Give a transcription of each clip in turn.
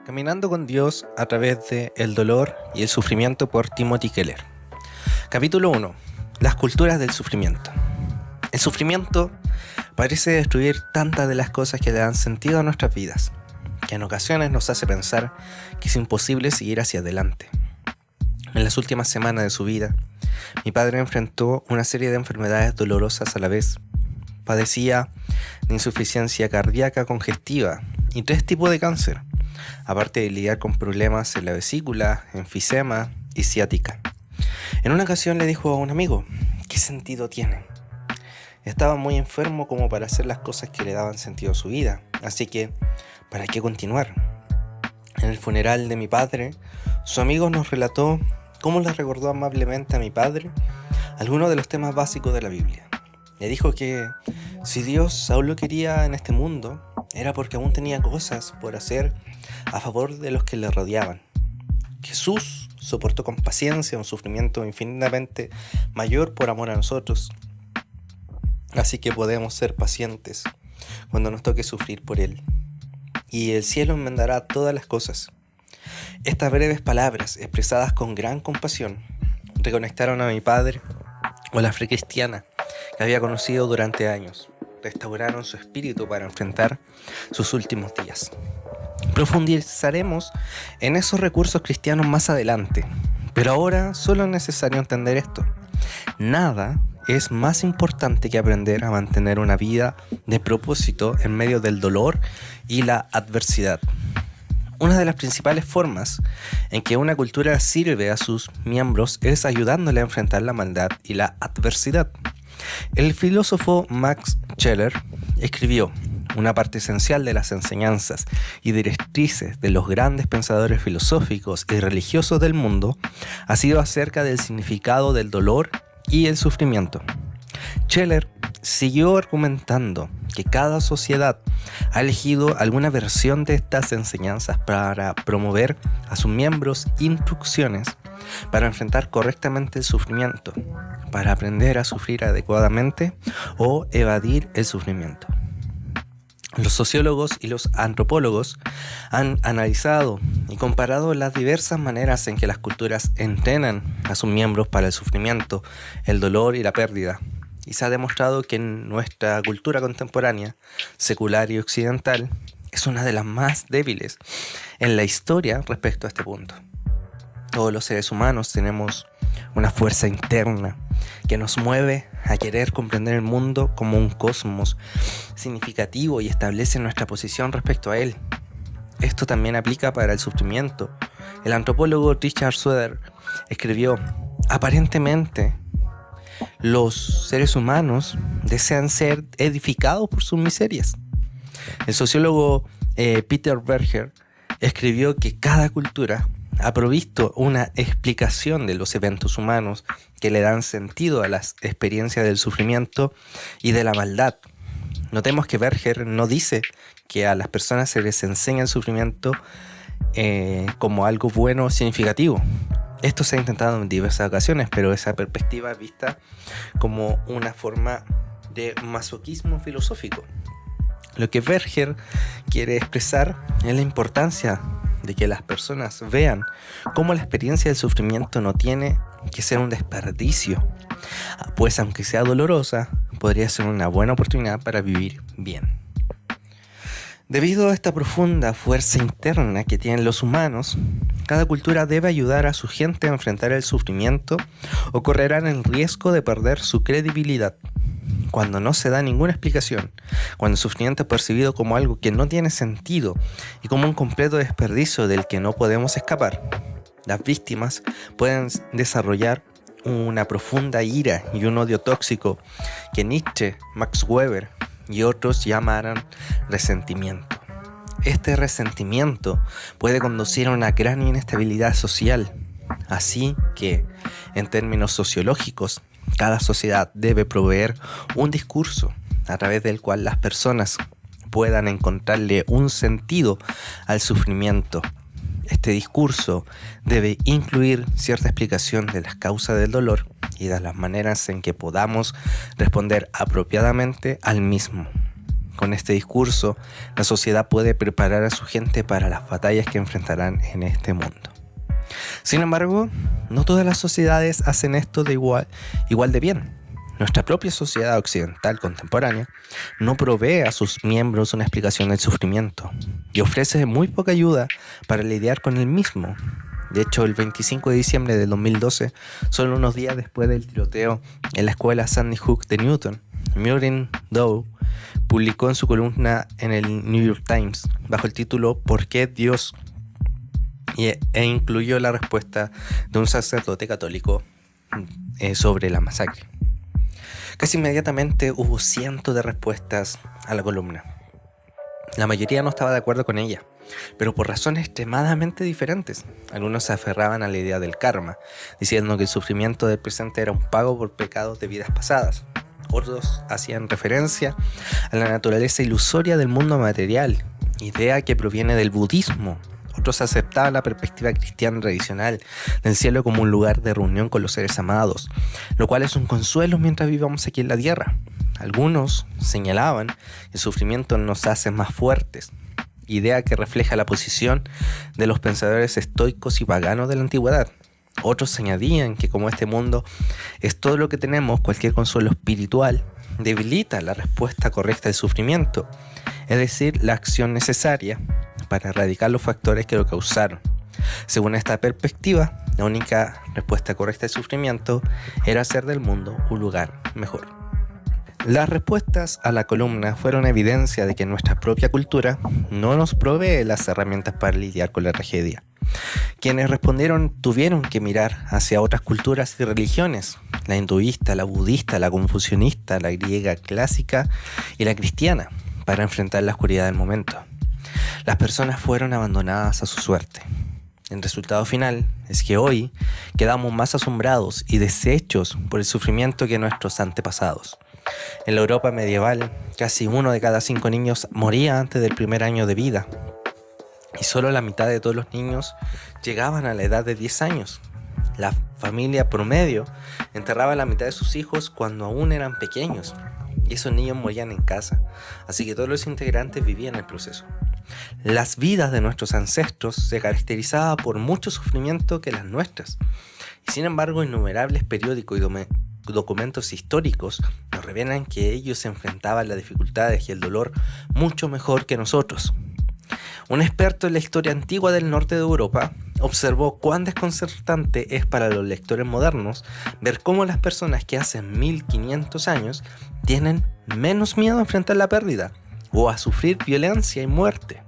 Caminando con Dios a través de el dolor y el sufrimiento por Timothy Keller. Capítulo 1. Las culturas del sufrimiento. El sufrimiento parece destruir tantas de las cosas que le dan sentido a nuestras vidas, que en ocasiones nos hace pensar que es imposible seguir hacia adelante. En las últimas semanas de su vida, mi padre enfrentó una serie de enfermedades dolorosas a la vez. Padecía de insuficiencia cardíaca congestiva y 3 tipos de cáncer, aparte de lidiar con problemas en la vesícula, enfisema y ciática. En una ocasión le dijo a un amigo: ¿qué sentido tiene? Estaba muy enfermo como para hacer las cosas que le daban sentido a su vida, así que ¿para qué continuar? En el funeral de mi padre, su amigo nos relató cómo le recordó amablemente a mi padre algunos de los temas básicos de la Biblia. Le dijo que si Dios aún lo quería en este mundo, era porque aún tenía cosas por hacer a favor de los que le rodeaban. Jesús soportó con paciencia un sufrimiento infinitamente mayor por amor a nosotros. Así que podemos ser pacientes cuando nos toque sufrir por Él. Y el cielo enmendará todas las cosas. Estas breves palabras, expresadas con gran compasión, reconectaron a mi padre con la fe cristiana que había conocido durante años. Restauraron su espíritu para enfrentar sus últimos días. Profundizaremos en esos recursos cristianos más adelante, pero ahora solo es necesario entender esto. Nada es más importante que aprender a mantener una vida de propósito en medio del dolor y la adversidad. Una de las principales formas en que una cultura sirve a sus miembros es ayudándole a enfrentar la maldad y la adversidad. El filósofo Max Scheler escribió: una parte esencial de las enseñanzas y directrices de los grandes pensadores filosóficos y religiosos del mundo ha sido acerca del significado del dolor y el sufrimiento. Scheler siguió argumentando que cada sociedad ha elegido alguna versión de estas enseñanzas para promover a sus miembros instrucciones para enfrentar correctamente el sufrimiento, para aprender a sufrir adecuadamente o evadir el sufrimiento. Los sociólogos y los antropólogos han analizado y comparado las diversas maneras en que las culturas entrenan a sus miembros para el sufrimiento, el dolor y la pérdida. Y se ha demostrado que nuestra cultura contemporánea, secular y occidental, es una de las más débiles en la historia respecto a este punto. Todos los seres humanos tenemos una fuerza interna que nos mueve a querer comprender el mundo como un cosmos significativo y establece nuestra posición respecto a él. Esto también aplica para el sufrimiento. El antropólogo Richard Sweder escribió: aparentemente, los seres humanos desean ser edificados por sus miserias. El sociólogo Peter Berger escribió que cada cultura ha provisto una explicación de los eventos humanos que le dan sentido a las experiencias del sufrimiento y de la maldad. Notemos que Berger no dice que a las personas se les enseña el sufrimiento como algo bueno o significativo. Esto se ha intentado en diversas ocasiones, pero esa perspectiva es vista como una forma de masoquismo filosófico. Lo que Berger quiere expresar es la importancia de que las personas vean cómo la experiencia del sufrimiento no tiene que ser un desperdicio, pues aunque sea dolorosa, podría ser una buena oportunidad para vivir bien. Debido a esta profunda fuerza interna que tienen los humanos, cada cultura debe ayudar a su gente a enfrentar el sufrimiento o correrán el riesgo de perder su credibilidad. Cuando no se da ninguna explicación, cuando el sufrimiento es percibido como algo que no tiene sentido y como un completo desperdicio del que no podemos escapar, las víctimas pueden desarrollar una profunda ira y un odio tóxico que Nietzsche, Max Weber y otros llamaran resentimiento. Este resentimiento puede conducir a una gran inestabilidad social, así que, en términos sociológicos, cada sociedad debe proveer un discurso a través del cual las personas puedan encontrarle un sentido al sufrimiento. Este discurso debe incluir cierta explicación de las causas del dolor y de las maneras en que podamos responder apropiadamente al mismo. Con este discurso, la sociedad puede preparar a su gente para las batallas que enfrentarán en este mundo. Sin embargo, no todas las sociedades hacen esto de igual de bien. Nuestra propia sociedad occidental contemporánea no provee a sus miembros una explicación del sufrimiento y ofrece muy poca ayuda para lidiar con el mismo. De hecho, el 25 de diciembre del 2012, solo unos días después del tiroteo en la escuela Sandy Hook de Newton, Maureen Dowd publicó en su columna en el New York Times bajo el título ¿Por qué Dios? E incluyó la respuesta de un sacerdote católico sobre la masacre. Casi inmediatamente hubo cientos de respuestas a la columna. La mayoría no estaba de acuerdo con ella, pero por razones extremadamente diferentes. Algunos se aferraban a la idea del karma, diciendo que el sufrimiento del presente era un pago por pecados de vidas pasadas. Otros hacían referencia a la naturaleza ilusoria del mundo material, idea que proviene del budismo. Otros aceptaban la perspectiva cristiana tradicional del cielo como un lugar de reunión con los seres amados, lo cual es un consuelo mientras vivamos aquí en la tierra. Algunos señalaban que el sufrimiento nos hace más fuertes, idea que refleja la posición de los pensadores estoicos y paganos de la antigüedad. Otros añadían que como este mundo es todo lo que tenemos, cualquier consuelo espiritual debilita la respuesta correcta al sufrimiento, es decir, la acción necesaria para erradicar los factores que lo causaron. Según esta perspectiva, la única respuesta correcta al sufrimiento era hacer del mundo un lugar mejor. Las respuestas a la columna fueron evidencia de que nuestra propia cultura no nos provee las herramientas para lidiar con la tragedia. Quienes respondieron tuvieron que mirar hacia otras culturas y religiones, la hinduista, la budista, la confucionista, la griega clásica y la cristiana, para enfrentar la oscuridad del momento. Las personas fueron abandonadas a su suerte. El resultado final es que hoy quedamos más asombrados y deshechos por el sufrimiento que nuestros antepasados. En la Europa medieval, casi 1 de cada 5 niños moría antes del primer año de vida. Y solo la mitad de todos los niños llegaban a la edad de 10 años. La familia promedio enterraba a la mitad de sus hijos cuando aún eran pequeños. Y esos niños morían en casa, así que todos los integrantes vivían el proceso. Las vidas de nuestros ancestros se caracterizaban por mucho sufrimiento que las nuestras. Y sin embargo, innumerables periódicos y documentos históricos nos revelan que ellos enfrentaban las dificultades y el dolor mucho mejor que nosotros. Un experto en la historia antigua del norte de Europa observó cuán desconcertante es para los lectores modernos ver cómo las personas que hace 1500 años tienen menos miedo a enfrentar la pérdida o a sufrir violencia y muerte.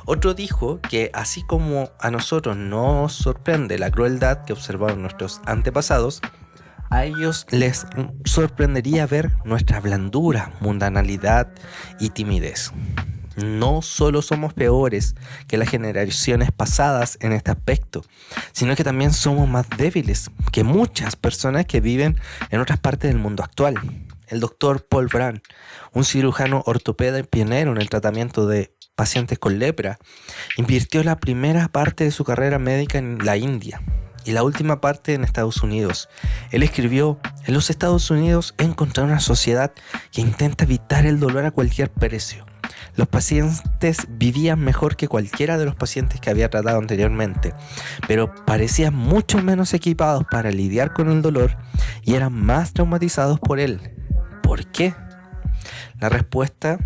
Otro dijo que así como a nosotros nos sorprende la crueldad que observaron nuestros antepasados, a ellos les sorprendería ver nuestra blandura, mundanalidad y timidez. No solo somos peores que las generaciones pasadas en este aspecto, sino que también somos más débiles que muchas personas que viven en otras partes del mundo actual. El doctor Paul Brand, un cirujano ortopeda y pionero en el tratamiento de pacientes con lepra, invirtió la primera parte de su carrera médica en la India y la última parte en Estados Unidos. Él escribió: en los Estados Unidos he encontrado una sociedad que intenta evitar el dolor a cualquier precio. Los pacientes vivían mejor que cualquiera de los pacientes que había tratado anteriormente, pero parecían mucho menos equipados para lidiar con el dolor y eran más traumatizados por él. ¿Por qué? La respuesta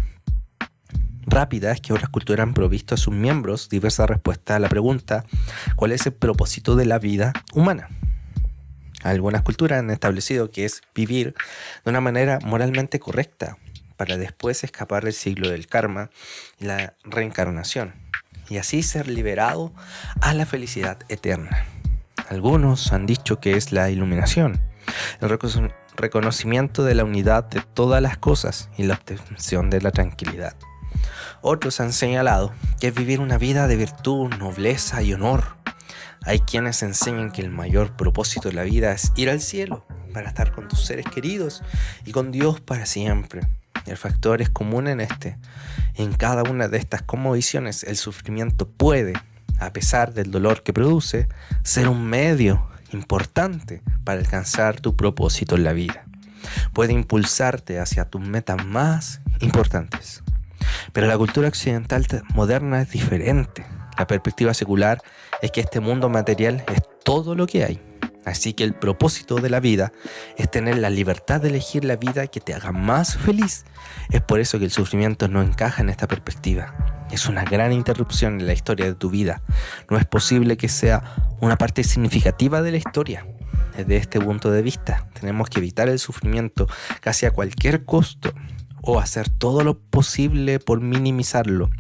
rápida es que otras culturas han provisto a sus miembros diversas respuestas a la pregunta ¿cuál es el propósito de la vida humana? Algunas culturas han establecido que es vivir de una manera moralmente correcta para después escapar del ciclo del karma y la reencarnación, y así ser liberado a la felicidad eterna. Algunos han dicho que es la iluminación, el reconocimiento de la unidad de todas las cosas y la obtención de la tranquilidad. Otros han señalado que es vivir una vida de virtud, nobleza y honor. Hay quienes enseñan que el mayor propósito de la vida es ir al cielo para estar con tus seres queridos y con Dios para siempre. El factor es común en cada una de estas cosmovisiones. El sufrimiento puede, a pesar del dolor que produce, ser un medio importante para alcanzar tu propósito en la vida. Puede impulsarte hacia tus metas más importantes. Pero la cultura occidental moderna es diferente. La perspectiva secular es que este mundo material es todo lo que hay. Así que el propósito de la vida es tener la libertad de elegir la vida que te haga más feliz. Es por eso que el sufrimiento no encaja en esta perspectiva. Es una gran interrupción en la historia de tu vida. No es posible que sea una parte significativa de la historia. Desde este punto de vista, tenemos que evitar el sufrimiento casi a cualquier costo o hacer todo lo posible por minimizarlo.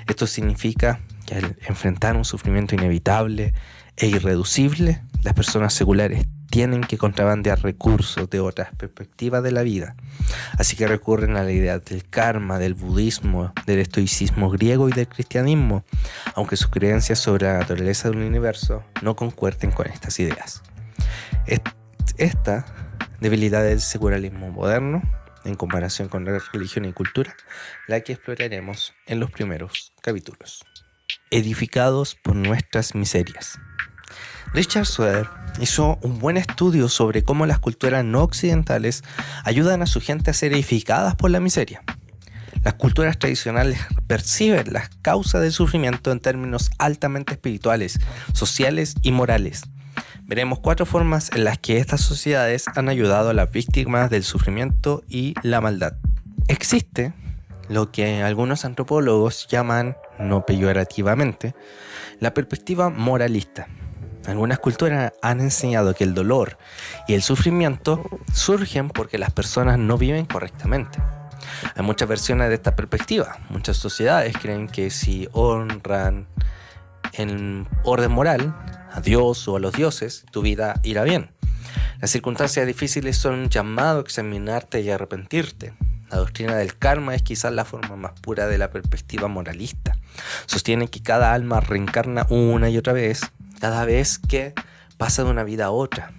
Esto significa que al enfrentar un sufrimiento inevitable e irreducible, las personas seculares tienen que contrabandear recursos de otras perspectivas de la vida. Así que recurren a la idea del karma, del budismo, del estoicismo griego y del cristianismo, aunque sus creencias sobre la naturaleza del universo no concuerden con estas ideas. Esta debilidad del secularismo moderno, en comparación con la religión y cultura, la que exploraremos en los primeros capítulos. Edificados por nuestras miserias. Richard Sweder hizo un buen estudio sobre cómo las culturas no occidentales ayudan a su gente a ser edificadas por la miseria. Las culturas tradicionales perciben las causas del sufrimiento en términos altamente espirituales, sociales y morales. Veremos 4 formas en las que estas sociedades han ayudado a las víctimas del sufrimiento y la maldad. Existe lo que algunos antropólogos llaman, no peyorativamente, la perspectiva moralista. Algunas culturas han enseñado que el dolor y el sufrimiento surgen porque las personas no viven correctamente. Hay muchas versiones de esta perspectiva. Muchas sociedades creen que si honran en orden moral a Dios o a los dioses, tu vida irá bien. Las circunstancias difíciles son un llamado a examinarte y arrepentirte. La doctrina del karma es quizás la forma más pura de la perspectiva moralista. Sostiene que cada alma reencarna una y otra vez, cada vez que pasa de una vida a otra.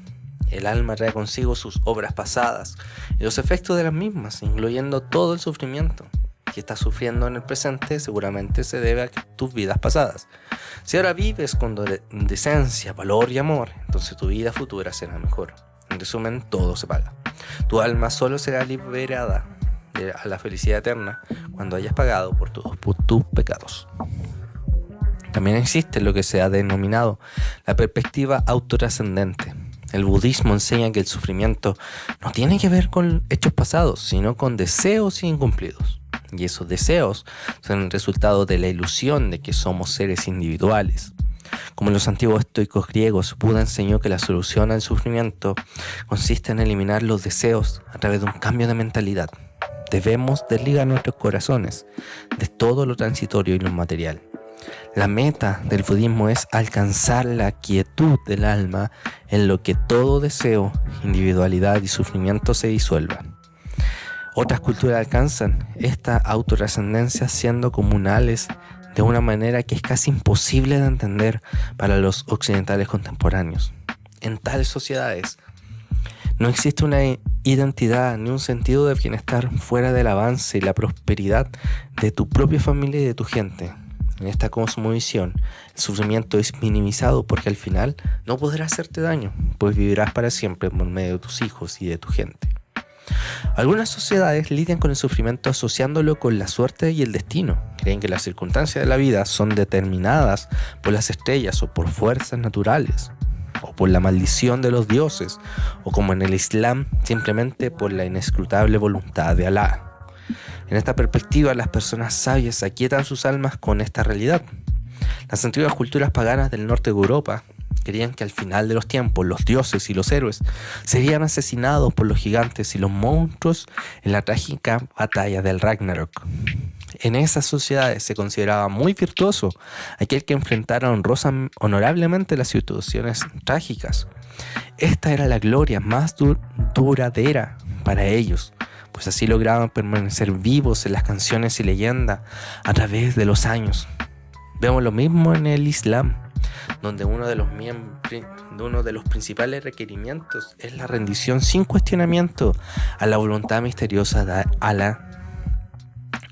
El alma trae consigo sus obras pasadas y los efectos de las mismas, incluyendo todo el sufrimiento que estás sufriendo en el presente. Seguramente se debe a tus vidas pasadas. Si ahora vives con decencia, valor y amor, entonces tu vida futura será mejor. En resumen, todo se paga. Tu alma solo será liberada a la felicidad eterna cuando hayas pagado por tus pecados. También existe lo que se ha denominado la perspectiva autotrascendente. El budismo enseña que el sufrimiento no tiene que ver con hechos pasados, sino con deseos incumplidos. Y esos deseos son el resultado de la ilusión de que somos seres individuales. Como en los antiguos estoicos griegos, Buda enseñó que la solución al sufrimiento consiste en eliminar los deseos a través de un cambio de mentalidad. Debemos desligar nuestros corazones de todo lo transitorio y lo material. La meta del budismo es alcanzar la quietud del alma en lo que todo deseo, individualidad y sufrimiento se disuelvan. Otras culturas alcanzan esta autorrascendencia siendo comunales de una manera que es casi imposible de entender para los occidentales contemporáneos. En tales sociedades no existe una identidad ni un sentido de bienestar fuera del avance y la prosperidad de tu propia familia y de tu gente. En esta cosmovisión, el sufrimiento es minimizado porque al final no podrá hacerte daño, pues vivirás para siempre por medio de tus hijos y de tu gente. Algunas sociedades lidian con el sufrimiento asociándolo con la suerte y el destino. Creen que las circunstancias de la vida son determinadas por las estrellas o por fuerzas naturales, o por la maldición de los dioses, o como en el Islam, simplemente por la inescrutable voluntad de Alá. En esta perspectiva, las personas sabias aquietan sus almas con esta realidad. Las antiguas culturas paganas del norte de Europa creían que al final de los tiempos los dioses y los héroes serían asesinados por los gigantes y los monstruos en la trágica batalla del Ragnarok. En esas sociedades se consideraba muy virtuoso aquel que enfrentara honorablemente las situaciones trágicas. Esta era la gloria más duradera para ellos, pues así lograban permanecer vivos en las canciones y leyendas a través de los años. Vemos lo mismo en el Islam, donde uno de los principales requerimientos es la rendición sin cuestionamiento a la voluntad misteriosa de Alá.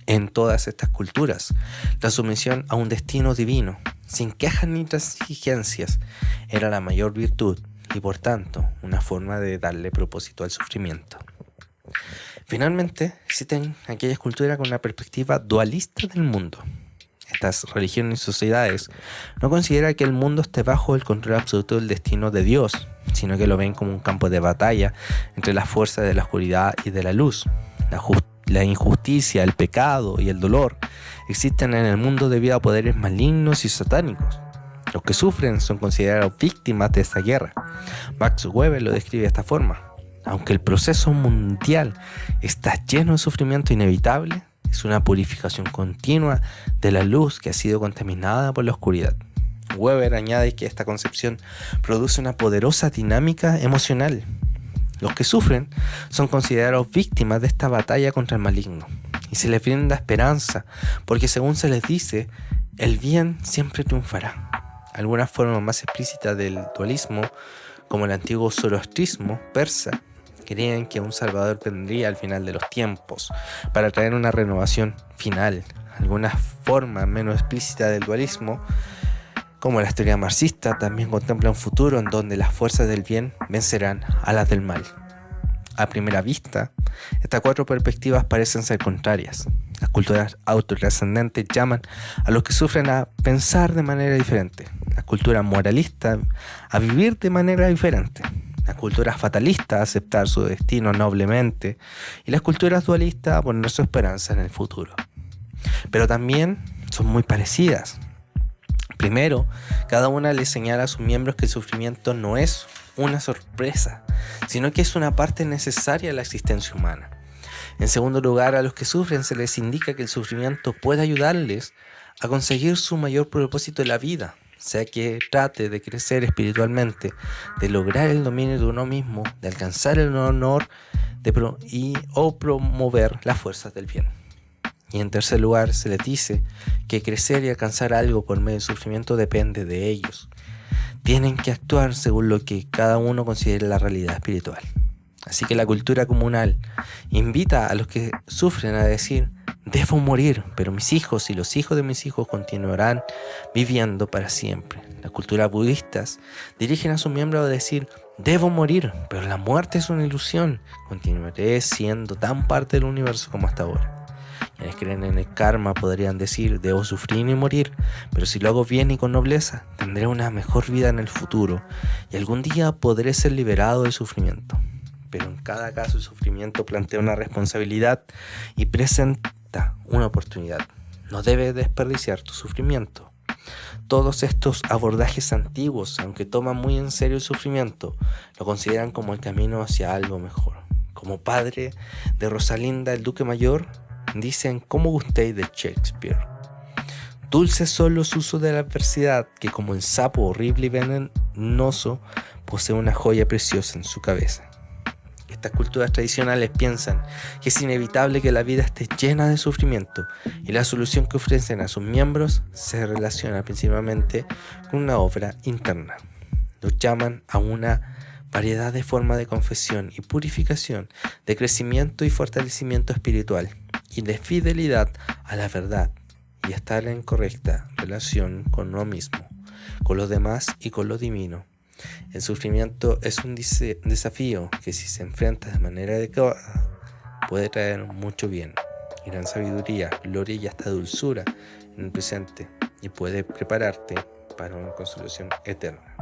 En todas estas culturas, la sumisión a un destino divino, sin quejas ni transigencias, era la mayor virtud y por tanto una forma de darle propósito al sufrimiento. Finalmente, existen aquellas culturas con una perspectiva dualista del mundo. Estas religiones y sociedades no consideran que el mundo esté bajo el control absoluto del destino de Dios, sino que lo ven como un campo de batalla entre las fuerzas de la oscuridad y de la luz. La injusticia, el pecado y el dolor existen en el mundo debido a poderes malignos y satánicos. Los que sufren son considerados víctimas de esta guerra. Max Weber lo describe de esta forma. Aunque el proceso mundial está lleno de sufrimiento inevitable, es una purificación continua de la luz que ha sido contaminada por la oscuridad. Weber añade que esta concepción produce una poderosa dinámica emocional. Los que sufren son considerados víctimas de esta batalla contra el maligno y se les brinda esperanza porque, según se les dice, el bien siempre triunfará. Algunas formas más explícitas del dualismo, como el antiguo zoroastrismo persa, creían que un salvador vendría al final de los tiempos para traer una renovación final. Algunas formas menos explícitas del dualismo, como la teoría marxista, también contempla un futuro en donde las fuerzas del bien vencerán a las del mal. A primera vista, estas cuatro perspectivas parecen ser contrarias. Las culturas autotrascendentes llaman a los que sufren a pensar de manera diferente. Las culturas moralistas a vivir de manera diferente. Las culturas fatalistas a aceptar su destino noblemente. Y las culturas dualistas a poner su esperanza en el futuro. Pero también son muy parecidas. Primero, cada una le señala a sus miembros que el sufrimiento no es una sorpresa, sino que es una parte necesaria de la existencia humana. En segundo lugar, a los que sufren se les indica que el sufrimiento puede ayudarles a conseguir su mayor propósito en la vida, sea que trate de crecer espiritualmente, de lograr el dominio de uno mismo, de alcanzar el honor o promover las fuerzas del bien. Y en tercer lugar, se les dice que crecer y alcanzar algo por medio del sufrimiento depende de ellos. Tienen que actuar según lo que cada uno considere la realidad espiritual. Así que la cultura comunal invita a los que sufren a decir: debo morir, pero mis hijos y los hijos de mis hijos continuarán viviendo para siempre. Las culturas budistas dirigen a sus miembros a decir: debo morir, pero la muerte es una ilusión, continuaré siendo tan parte del universo como hasta ahora. Quienes creen en el karma podrían decir: debo sufrir y morir, pero si lo hago bien y con nobleza, tendré una mejor vida en el futuro y algún día podré ser liberado del sufrimiento. Pero en cada caso el sufrimiento plantea una responsabilidad y presenta una oportunidad. No debes desperdiciar tu sufrimiento. Todos estos abordajes antiguos, aunque toman muy en serio el sufrimiento, lo consideran como el camino hacia algo mejor. Como padre de Rosalinda, el duque mayor, dicen como Gustave de Shakespeare: dulces son los usos de la adversidad, que como el sapo horrible y venenoso posee una joya preciosa en su cabeza. Estas culturas tradicionales piensan que es inevitable que la vida esté llena de sufrimiento y la solución que ofrecen a sus miembros se relaciona principalmente con una obra interna. Los llaman a una variedad de formas de confesión y purificación, de crecimiento y fortalecimiento espiritual y de fidelidad a la verdad y estar en correcta relación con uno mismo, con los demás y con lo divino. El sufrimiento es un desafío que, si se enfrenta de manera adecuada, puede traer mucho bien, gran sabiduría, gloria y hasta dulzura en el presente, y puede prepararte para una consolación eterna.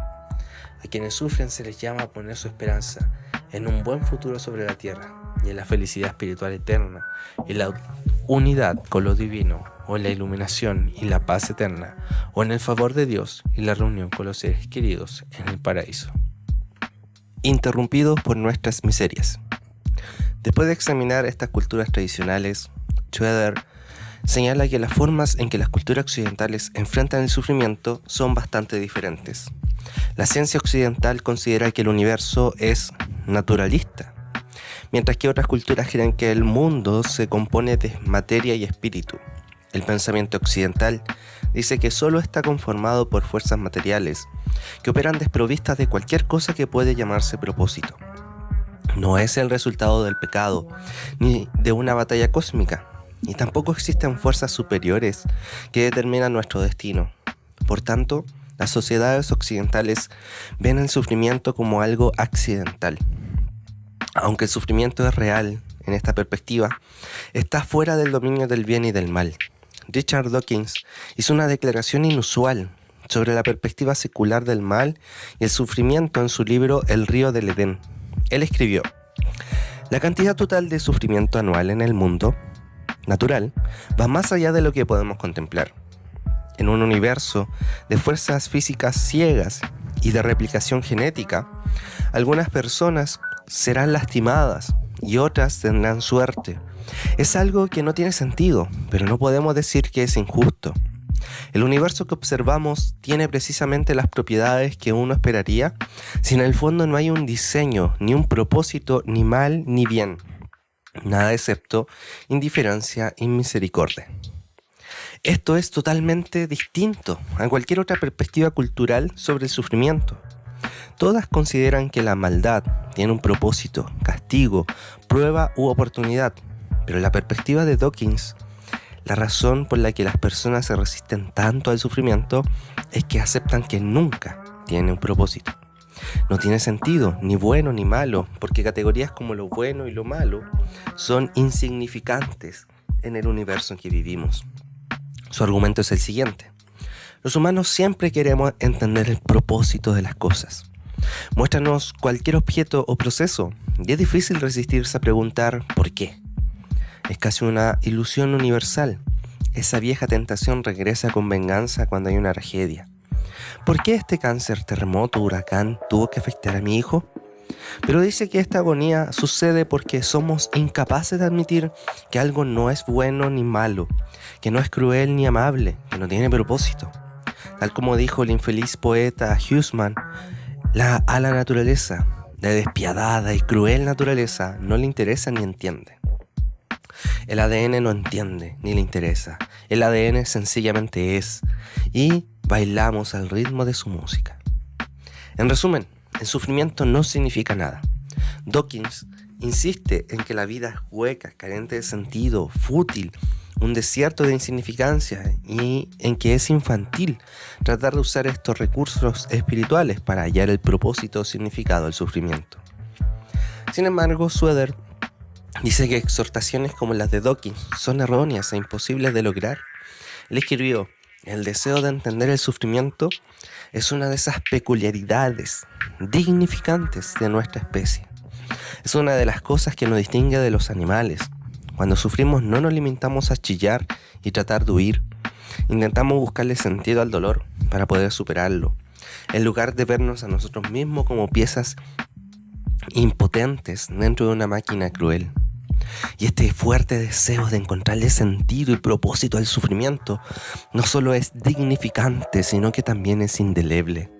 A quienes sufren se les llama a poner su esperanza en un buen futuro sobre la tierra y en la felicidad espiritual eterna y la unidad con lo divino, o en la iluminación y la paz eterna, o en el favor de Dios y la reunión con los seres queridos en el paraíso. Interrumpidos por nuestras miserias. Después de examinar estas culturas tradicionales, Schroeder señala que las formas en que las culturas occidentales enfrentan el sufrimiento son bastante diferentes. La ciencia occidental considera que el universo es naturalista, mientras que otras culturas creen que el mundo se compone de materia y espíritu. El pensamiento occidental dice que solo está conformado por fuerzas materiales que operan desprovistas de cualquier cosa que puede llamarse propósito. No es el resultado del pecado ni de una batalla cósmica, y tampoco existen fuerzas superiores que determinan nuestro destino. Por tanto, las sociedades occidentales ven el sufrimiento como algo accidental. Aunque el sufrimiento es real, en esta perspectiva, está fuera del dominio del bien y del mal. Richard Dawkins hizo una declaración inusual sobre la perspectiva secular del mal y el sufrimiento en su libro El río del Edén. Él escribió: la cantidad total de sufrimiento anual en el mundo natural va más allá de lo que podemos contemplar. En un universo de fuerzas físicas ciegas y de replicación genética, algunas personas serán lastimadas y otras tendrán suerte. Es algo que no tiene sentido, pero no podemos decir que es injusto. El universo que observamos tiene precisamente las propiedades que uno esperaría si en el fondo no hay un diseño, ni un propósito, ni mal ni bien. Nada excepto indiferencia y misericordia. Esto es totalmente distinto a cualquier otra perspectiva cultural sobre el sufrimiento. Todas consideran que la maldad tiene un propósito, castigo, prueba u oportunidad, pero en la perspectiva de Dawkins, la razón por la que las personas se resisten tanto al sufrimiento es que aceptan que nunca tiene un propósito. No tiene sentido, ni bueno ni malo, porque categorías como lo bueno y lo malo son insignificantes en el universo en que vivimos. Su argumento es el siguiente: los humanos siempre queremos entender el propósito de las cosas. Muéstranos cualquier objeto o proceso y es difícil resistirse a preguntar ¿por qué? Es casi una ilusión universal. Esa vieja tentación regresa con venganza cuando hay una tragedia. ¿Por qué este cáncer, terremoto, huracán tuvo que afectar a mi hijo? Pero dice que esta agonía sucede porque somos incapaces de admitir que algo no es bueno ni malo, que no es cruel ni amable, que no tiene propósito. Tal como dijo el infeliz poeta Huysmans, a la naturaleza, la despiadada y cruel naturaleza, no le interesa ni entiende. El ADN no entiende ni le interesa. El ADN sencillamente es, y bailamos al ritmo de su música. En resumen, el sufrimiento no significa nada. Dawkins insiste en que la vida es hueca, carente de sentido, fútil, un desierto de insignificancia, y en que es infantil tratar de usar estos recursos espirituales para hallar el propósito o significado del sufrimiento. Sin embargo, Schroeder dice que exhortaciones como las de Dawkins son erróneas e imposibles de lograr. Él escribió: el deseo de entender el sufrimiento es una de esas peculiaridades dignificantes de nuestra especie. Es una de las cosas que nos distingue de los animales. Cuando sufrimos no nos limitamos a chillar y tratar de huir. Intentamos buscarle sentido al dolor para poder superarlo, en lugar de vernos a nosotros mismos como piezas impotentes dentro de una máquina cruel. Y este fuerte deseo de encontrarle sentido y propósito al sufrimiento no solo es dignificante, sino que también es indeleble.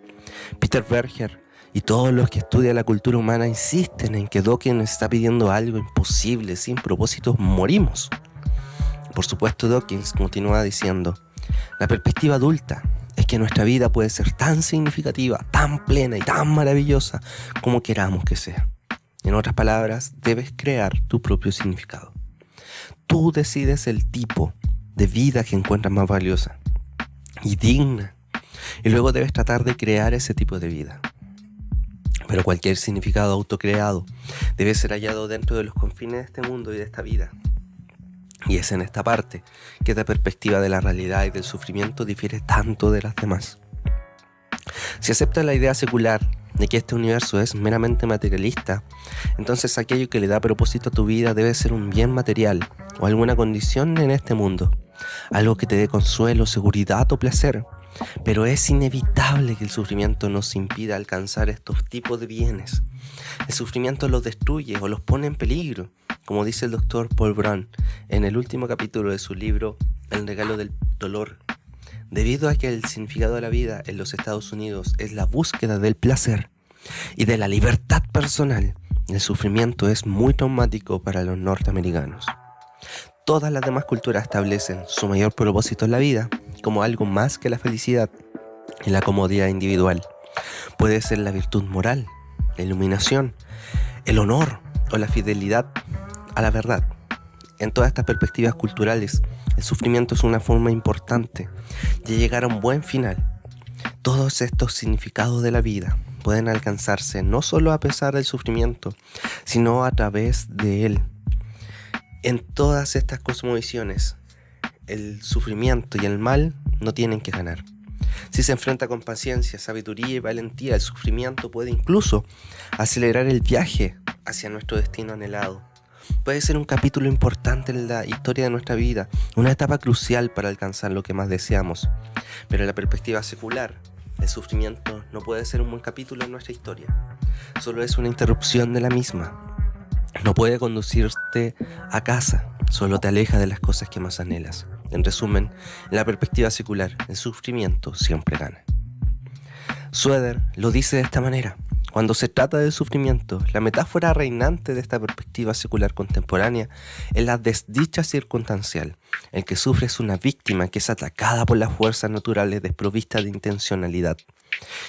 Peter Berger y todos los que estudian la cultura humana insisten en que Dawkins está pidiendo algo imposible. Sin propósito morimos. Por supuesto, Dawkins continúa diciendo: la perspectiva adulta es que nuestra vida puede ser tan significativa, tan plena y tan maravillosa como queramos que sea. En otras palabras, debes crear tu propio significado. Tú decides el tipo de vida que encuentras más valiosa y digna, y luego debes tratar de crear ese tipo de vida. Pero cualquier significado autocreado debe ser hallado dentro de los confines de este mundo y de esta vida. Y es en esta parte que esta perspectiva de la realidad y del sufrimiento difiere tanto de las demás. Si aceptas la idea secular de que este universo es meramente materialista, entonces aquello que le da propósito a tu vida debe ser un bien material o alguna condición en este mundo, algo que te dé consuelo, seguridad o placer. Pero es inevitable que el sufrimiento nos impida alcanzar estos tipos de bienes. El sufrimiento los destruye o los pone en peligro, como dice el doctor Paul Brown en el último capítulo de su libro El regalo del dolor. Debido a que el significado de la vida en los Estados Unidos es la búsqueda del placer y de la libertad personal, el sufrimiento es muy traumático para los norteamericanos. Todas las demás culturas establecen su mayor propósito en la vida como algo más que la felicidad y la comodidad individual. Puede ser la virtud moral, la iluminación, el honor o la fidelidad a la verdad. En todas estas perspectivas culturales, el sufrimiento es una forma importante de llegar a un buen final. Todos estos significados de la vida pueden alcanzarse no solo a pesar del sufrimiento, sino a través de él. En todas estas cosmovisiones, el sufrimiento y el mal no tienen que ganar. Si se enfrenta con paciencia, sabiduría y valentía, el sufrimiento puede incluso acelerar el viaje hacia nuestro destino anhelado. Puede ser un capítulo importante en la historia de nuestra vida, una etapa crucial para alcanzar lo que más deseamos. Pero en la perspectiva secular, el sufrimiento no puede ser un buen capítulo en nuestra historia. Solo es una interrupción de la misma. No puede conducirte a casa, solo te aleja de las cosas que más anhelas. En resumen, en la perspectiva secular, el sufrimiento siempre gana. Schroeder lo dice de esta manera: cuando se trata del sufrimiento, la metáfora reinante de esta perspectiva secular contemporánea es la desdicha circunstancial. El que sufre es una víctima que es atacada por las fuerzas naturales desprovistas de intencionalidad.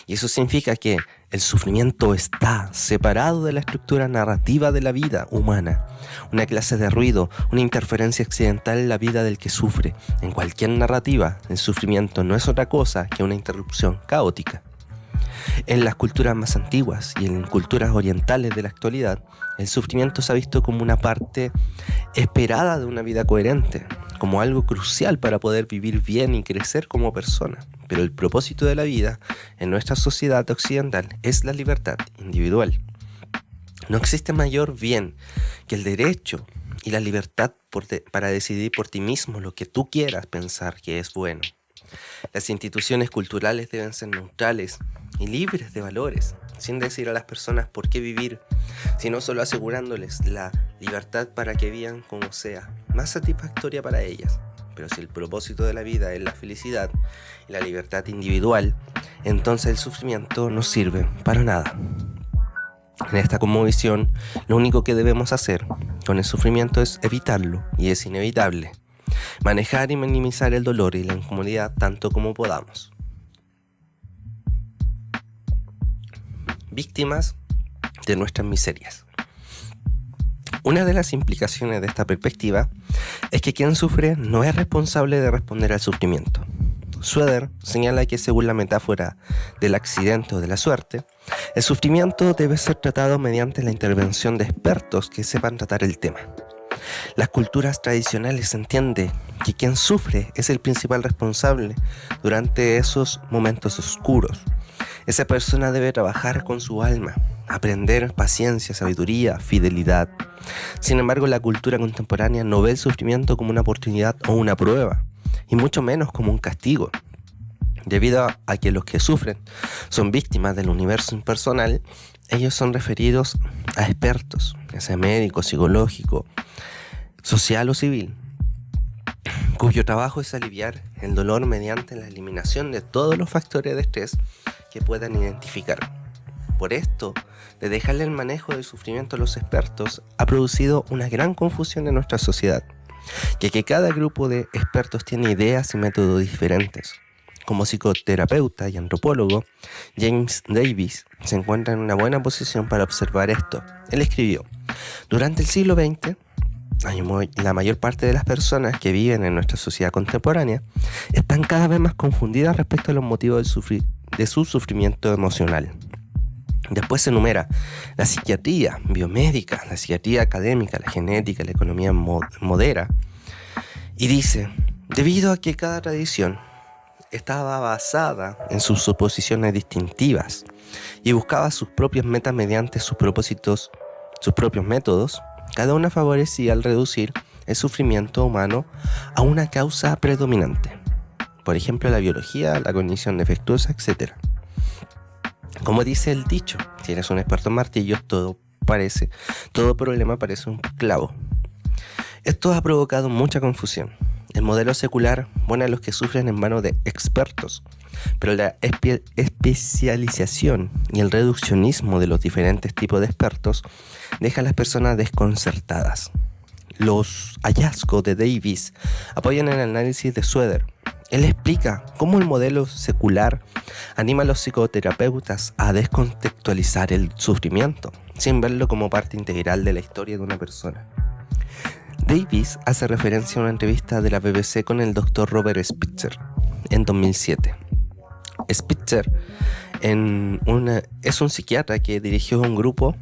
Y eso significa que el sufrimiento está separado de la estructura narrativa de la vida humana, una clase de ruido, una interferencia accidental en la vida del que sufre. En cualquier narrativa, el sufrimiento no es otra cosa que una interrupción caótica. En las culturas más antiguas y en culturas orientales de la actualidad, el sufrimiento se ha visto como una parte esperada de una vida coherente, como algo crucial para poder vivir bien y crecer como persona. Pero el propósito de la vida en nuestra sociedad occidental es la libertad individual. No existe mayor bien que el derecho y la libertad para decidir por ti mismo lo que tú quieras pensar que es bueno. Las instituciones culturales deben ser neutrales y libres de valores, sin decir a las personas por qué vivir, sino solo asegurándoles la libertad para que vivan como sea, más satisfactoria para ellas. Pero si el propósito de la vida es la felicidad y la libertad individual, entonces el sufrimiento no sirve para nada. En esta cosmovisión, lo único que debemos hacer con el sufrimiento es evitarlo, y es inevitable. Manejar y minimizar el dolor y la incomodidad tanto como podamos. Víctimas de nuestras miserias. Una de las implicaciones de esta perspectiva es que quien sufre no es responsable de responder al sufrimiento. Schroeder señala que según la metáfora del accidente o de la suerte, el sufrimiento debe ser tratado mediante la intervención de expertos que sepan tratar el tema. Las culturas tradicionales entienden que quien sufre es el principal responsable durante esos momentos oscuros. Esa persona debe trabajar con su alma, aprender paciencia, sabiduría, fidelidad. Sin embargo, la cultura contemporánea no ve el sufrimiento como una oportunidad o una prueba, y mucho menos como un castigo. Debido a que los que sufren son víctimas del universo impersonal, ellos son referidos a expertos, ya sea médico, psicológico, social o civil, cuyo trabajo es aliviar el dolor mediante la eliminación de todos los factores de estrés que puedan identificar. Por esto, de dejarle el manejo del sufrimiento a los expertos ha producido una gran confusión en nuestra sociedad, ya que cada grupo de expertos tiene ideas y métodos diferentes. Como psicoterapeuta y antropólogo, James Davis se encuentra en una buena posición para observar esto. Él escribió: durante el siglo XX, la mayor parte de las personas que viven en nuestra sociedad contemporánea están cada vez más confundidas respecto a los motivos de su sufrimiento emocional. Después se enumera la psiquiatría biomédica, la psiquiatría académica, la genética, la economía modera, y dice: debido a que cada tradición estaba basada en sus suposiciones distintivas y buscaba sus propias metas mediante sus propios métodos, cada una favorecía al reducir el sufrimiento humano a una causa predominante. Por ejemplo, la biología, la cognición defectuosa, etc. Como dice el dicho, si eres un experto en martillos, todo problema parece un clavo. Esto ha provocado mucha confusión. El modelo secular pone a los que sufren en manos de expertos, pero la especialización y el reduccionismo de los diferentes tipos de expertos deja a las personas desconcertadas. Los hallazgos de Davis apoyan el análisis de Schroeder. Él explica cómo el modelo secular anima a los psicoterapeutas a descontextualizar el sufrimiento, sin verlo como parte integral de la historia de una persona. Davis hace referencia a una entrevista de la BBC con el Dr. Robert Spitzer en 2007. Spitzer es un psiquiatra que dirigió un grupo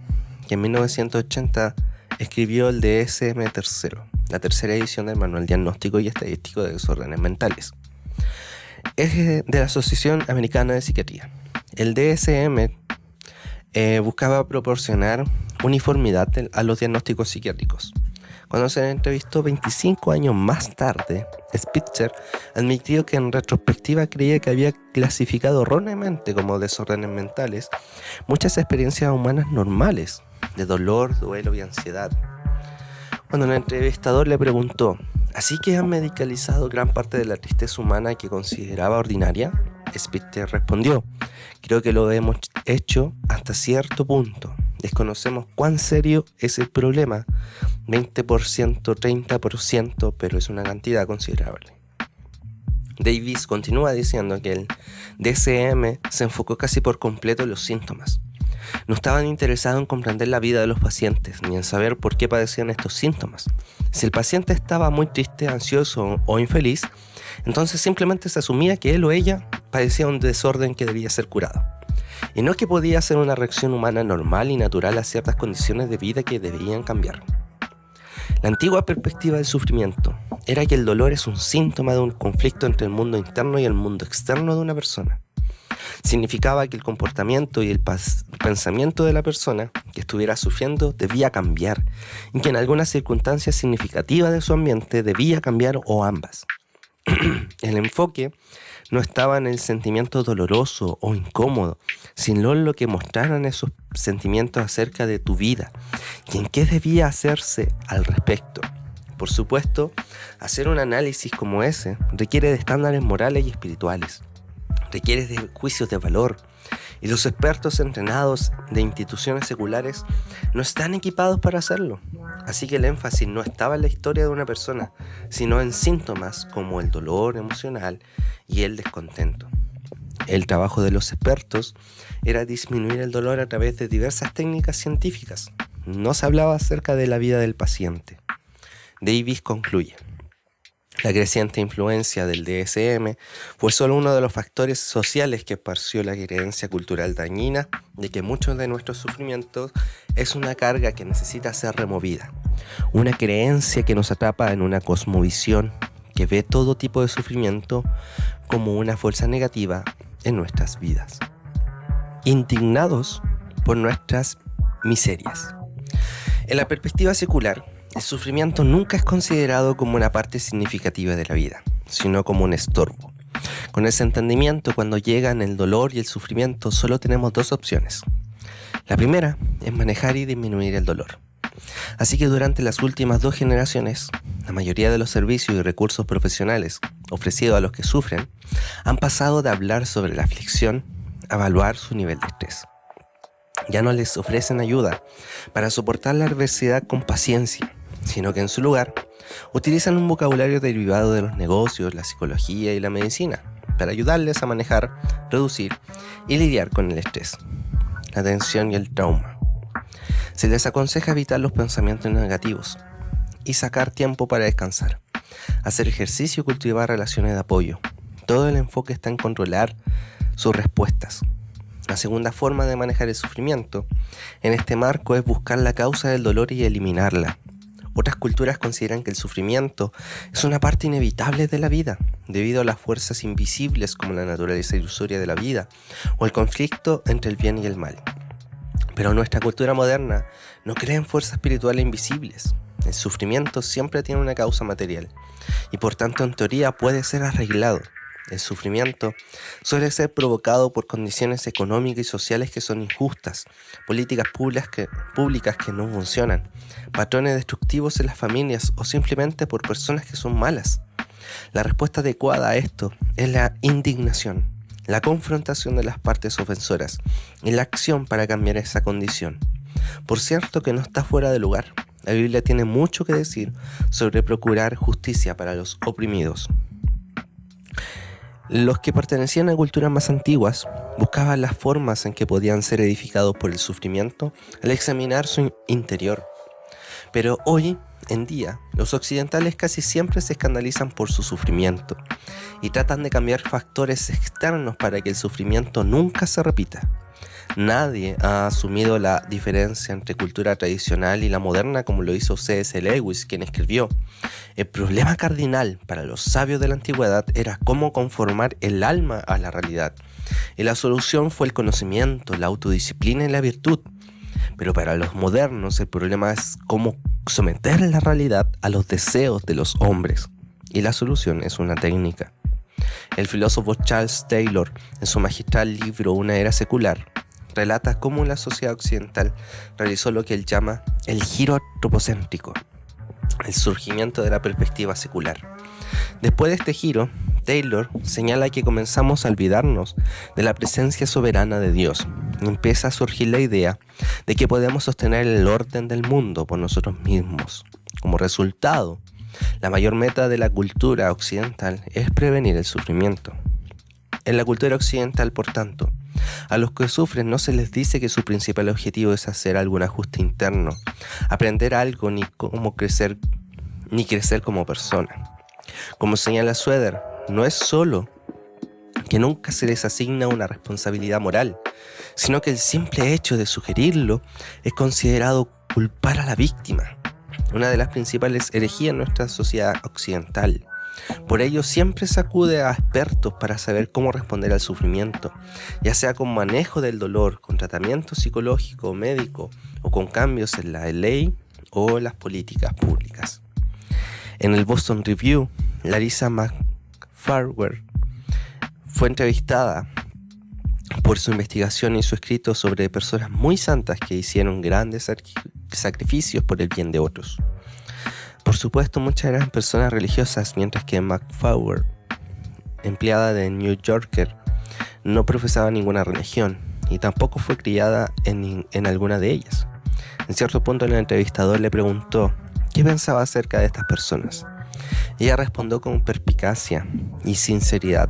que en 1980 escribió el DSM-III, la tercera edición del Manual Diagnóstico y Estadístico de Desórdenes Mentales. Es de la Asociación Americana de Psiquiatría. El DSM buscaba proporcionar uniformidad a los diagnósticos psiquiátricos. Cuando se le entrevistó 25 años más tarde, Spitzer admitió que en retrospectiva creía que había clasificado erróneamente como desórdenes mentales muchas experiencias humanas normales de dolor, duelo y ansiedad. Cuando el entrevistador le preguntó: ¿así que han medicalizado gran parte de la tristeza humana que consideraba ordinaria? Spitzer respondió: creo que lo hemos hecho hasta cierto punto. Desconocemos cuán serio es el problema, 20%, 30%, pero es una cantidad considerable. Davis continúa diciendo que el DSM se enfocó casi por completo en los síntomas. No estaban interesados en comprender la vida de los pacientes, ni en saber por qué padecían estos síntomas. Si el paciente estaba muy triste, ansioso o infeliz, entonces simplemente se asumía que él o ella padecía un desorden que debía ser curado. Y no que podía ser una reacción humana normal y natural a ciertas condiciones de vida que debían cambiar. La antigua perspectiva del sufrimiento era que el dolor es un síntoma de un conflicto entre el mundo interno y el mundo externo de una persona. Significaba que el comportamiento y el pensamiento de la persona que estuviera sufriendo debía cambiar y que en algunas circunstancias significativas de su ambiente debía cambiar o ambas. El enfoque no estaba en el sentimiento doloroso o incómodo, sino en lo que mostraran esos sentimientos acerca de tu vida y en qué debía hacerse al respecto. Por supuesto, hacer un análisis como ese requiere de estándares morales y espirituales, requiere de juicios de valor, y los expertos entrenados de instituciones seculares no están equipados para hacerlo. Así que el énfasis no estaba en la historia de una persona, sino en síntomas como el dolor emocional y el descontento. El trabajo de los expertos era disminuir el dolor a través de diversas técnicas científicas. No se hablaba acerca de la vida del paciente. Davis concluye: la creciente influencia del DSM fue solo uno de los factores sociales que esparció la creencia cultural dañina de que muchos de nuestros sufrimientos es una carga que necesita ser removida. Una creencia que nos atrapa en una cosmovisión que ve todo tipo de sufrimiento como una fuerza negativa en nuestras vidas. Indignados por nuestras miserias. En la perspectiva secular, el sufrimiento nunca es considerado como una parte significativa de la vida, sino como un estorbo. Con ese entendimiento, cuando llegan el dolor y el sufrimiento, solo tenemos dos opciones. La primera es manejar y disminuir el dolor. Así que durante las últimas 2 generaciones, la mayoría de los servicios y recursos profesionales ofrecidos a los que sufren han pasado de hablar sobre la aflicción a evaluar su nivel de estrés. Ya no les ofrecen ayuda para soportar la adversidad con paciencia, sino que en su lugar utilizan un vocabulario derivado de los negocios, la psicología y la medicina para ayudarles a manejar, reducir y lidiar con el estrés, la tensión y el trauma. Se les aconseja evitar los pensamientos negativos y sacar tiempo para descansar, hacer ejercicio y cultivar relaciones de apoyo. Todo el enfoque está en controlar sus respuestas. La segunda forma de manejar el sufrimiento en este marco es buscar la causa del dolor y eliminarla. Otras culturas consideran que el sufrimiento es una parte inevitable de la vida, debido a las fuerzas invisibles como la naturaleza ilusoria de la vida o el conflicto entre el bien y el mal. Pero nuestra cultura moderna no cree en fuerzas espirituales invisibles. El sufrimiento siempre tiene una causa material y por tanto en teoría puede ser arreglado. El sufrimiento suele ser provocado por condiciones económicas y sociales que son injustas, políticas públicas que no funcionan, patrones destructivos en las familias o simplemente por personas que son malas. La respuesta adecuada a esto es la indignación, la confrontación de las partes ofensoras y la acción para cambiar esa condición. Por cierto que no está fuera de lugar. La Biblia tiene mucho que decir sobre procurar justicia para los oprimidos. Los que pertenecían a culturas más antiguas buscaban las formas en que podían ser edificados por el sufrimiento al examinar su interior. Pero hoy en día, los occidentales casi siempre se escandalizan por su sufrimiento y tratan de cambiar factores externos para que el sufrimiento nunca se repita. Nadie ha asumido la diferencia entre cultura tradicional y la moderna como lo hizo C.S. Lewis, quien escribió: el problema cardinal para los sabios de la antigüedad era cómo conformar el alma a la realidad, y la solución fue el conocimiento, la autodisciplina y la virtud. Pero para los modernos el problema es cómo someter la realidad a los deseos de los hombres, y la solución es una técnica. El filósofo Charles Taylor, en su magistral libro Una era secular, relata cómo la sociedad occidental realizó lo que él llama el giro antropocéntrico, el surgimiento de la perspectiva secular. Después de este giro, Taylor señala que comenzamos a olvidarnos de la presencia soberana de Dios y empieza a surgir la idea de que podemos sostener el orden del mundo por nosotros mismos. Como resultado, la mayor meta de la cultura occidental es prevenir el sufrimiento. En la cultura occidental, por tanto, a los que sufren no se les dice que su principal objetivo es hacer algún ajuste interno, aprender algo ni crecer como persona. Como señala Schroeder, no es solo que nunca se les asigna una responsabilidad moral, sino que el simple hecho de sugerirlo es considerado culpar a la víctima, una de las principales herejías en nuestra sociedad occidental. Por ello siempre se acude a expertos para saber cómo responder al sufrimiento, ya sea con manejo del dolor, con tratamiento psicológico o médico, o con cambios en la ley o las políticas públicas. En el Boston Review, Larissa McFarwell fue entrevistada por su investigación y su escrito sobre personas muy santas que hicieron grandes sacrificios por el bien de otros. Por supuesto, muchas eran personas religiosas, mientras que McFarwell, empleada de New Yorker, no profesaba ninguna religión y tampoco fue criada en alguna de ellas. En cierto punto, el entrevistador le preguntó qué pensaba acerca de estas personas. Ella respondió con perspicacia y sinceridad,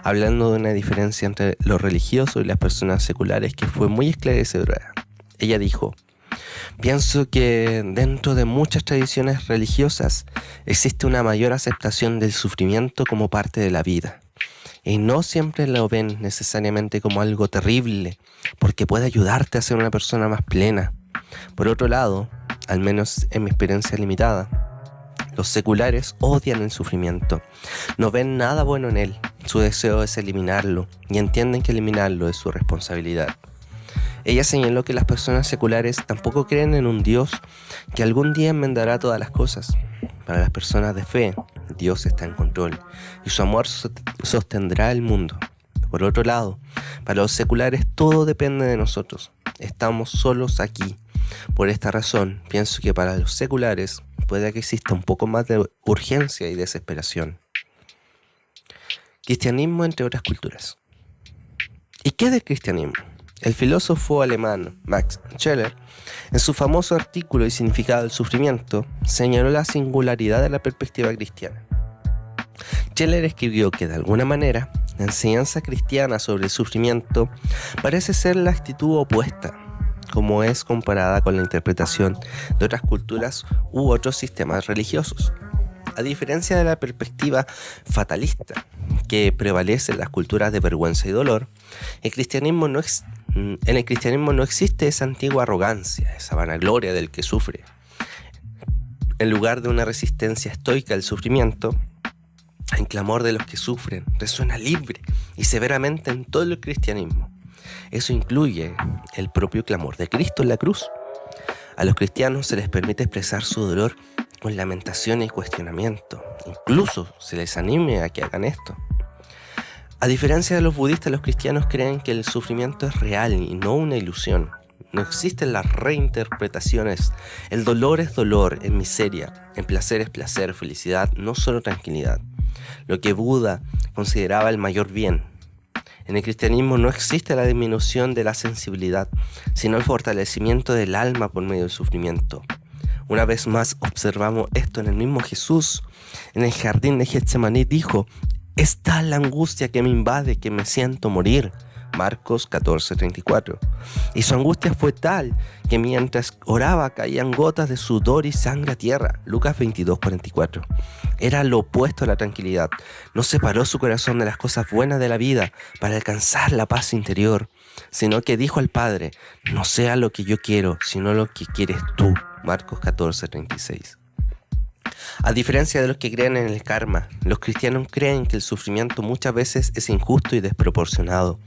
hablando de una diferencia entre lo religioso y las personas seculares que fue muy esclarecedora. Ella dijo: pienso que dentro de muchas tradiciones religiosas existe una mayor aceptación del sufrimiento como parte de la vida, y no siempre lo ven necesariamente como algo terrible, porque puede ayudarte a ser una persona más plena. Por otro lado, al menos en mi experiencia limitada, los seculares odian el sufrimiento, no ven nada bueno en él, su deseo es eliminarlo, y entienden que eliminarlo es su responsabilidad. Ella señaló que las personas seculares tampoco creen en un Dios que algún día enmendará todas las cosas. Para las personas de fe, Dios está en control y su amor sostendrá el mundo. Por otro lado, para los seculares todo depende de nosotros. Estamos solos aquí. Por esta razón, pienso que para los seculares puede que exista un poco más de urgencia y desesperación. Cristianismo entre otras culturas. ¿Y qué del cristianismo? El filósofo alemán Max Scheler, en su famoso artículo y significado del sufrimiento, señaló la singularidad de la perspectiva cristiana. Scheler escribió que de alguna manera la enseñanza cristiana sobre el sufrimiento parece ser la actitud opuesta, como es comparada con la interpretación de otras culturas u otros sistemas religiosos. A diferencia de la perspectiva fatalista que prevalece en las culturas de vergüenza y dolor, en el cristianismo no existe esa antigua arrogancia, esa vanagloria del que sufre. En lugar de una resistencia estoica al sufrimiento, el clamor de los que sufren resuena libre y severamente en todo el cristianismo. Eso incluye el propio clamor de Cristo en la cruz. A los cristianos se les permite expresar su dolor con lamentación y cuestionamiento. Incluso se les anime a que hagan esto. A diferencia de los budistas, los cristianos creen que el sufrimiento es real y no una ilusión. No existen las reinterpretaciones. El dolor es dolor, es miseria. El placer es placer, felicidad, no solo tranquilidad. Lo que Buda consideraba el mayor bien. En el cristianismo no existe la disminución de la sensibilidad, sino el fortalecimiento del alma por medio del sufrimiento. Una vez más observamos esto en el mismo Jesús. En el jardín de Getsemaní dijo: es tal la angustia que me invade que me siento morir. Marcos 14:34. Y su angustia fue tal que mientras oraba caían gotas de sudor y sangre a tierra. Lucas 22:44. Era lo opuesto a la tranquilidad. No separó su corazón de las cosas buenas de la vida para alcanzar la paz interior, sino que dijo al Padre: no sea lo que yo quiero, sino lo que quieres tú. Marcos 14:36. A diferencia de los que creen en el karma, los cristianos creen que el sufrimiento muchas veces es injusto y desproporcionado.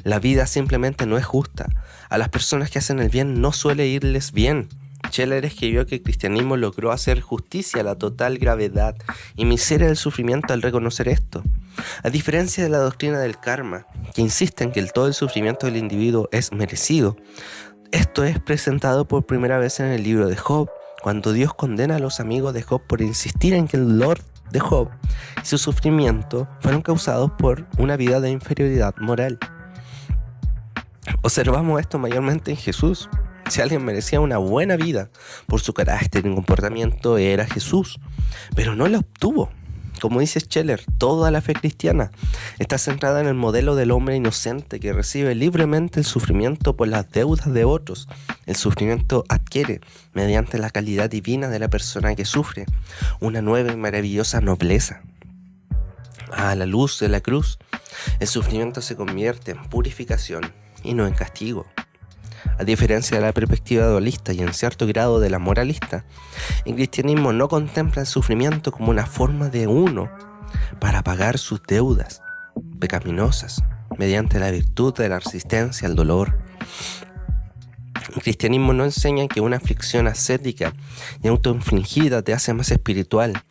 La vida simplemente no es justa. A las personas que hacen el bien no suele irles bien. Scheller escribió que el cristianismo logró hacer justicia a la total gravedad y miseria del sufrimiento al reconocer esto. A diferencia de la doctrina del karma, que insiste en que todo el sufrimiento del individuo es merecido, esto es presentado por primera vez en el libro de Job, cuando Dios condena a los amigos de Job por insistir en que el dolor de Job y su sufrimiento fueron causados por una vida de inferioridad moral. Observamos esto mayormente en Jesús. Si alguien merecía una buena vida por su carácter y comportamiento, era Jesús, pero no la obtuvo. Como dice Scheller, toda la fe cristiana está centrada en el modelo del hombre inocente que recibe libremente el sufrimiento por las deudas de otros. El sufrimiento adquiere, mediante la calidad divina de la persona que sufre, una nueva y maravillosa nobleza. A la luz de la cruz, el sufrimiento se convierte en purificación y no en castigo. A diferencia de la perspectiva dualista y en cierto grado de la moralista, el cristianismo no contempla el sufrimiento como una forma de uno para pagar sus deudas pecaminosas mediante la virtud de la resistencia al dolor. El cristianismo no enseña que una aflicción ascética y autoinfligida te hace más espiritual,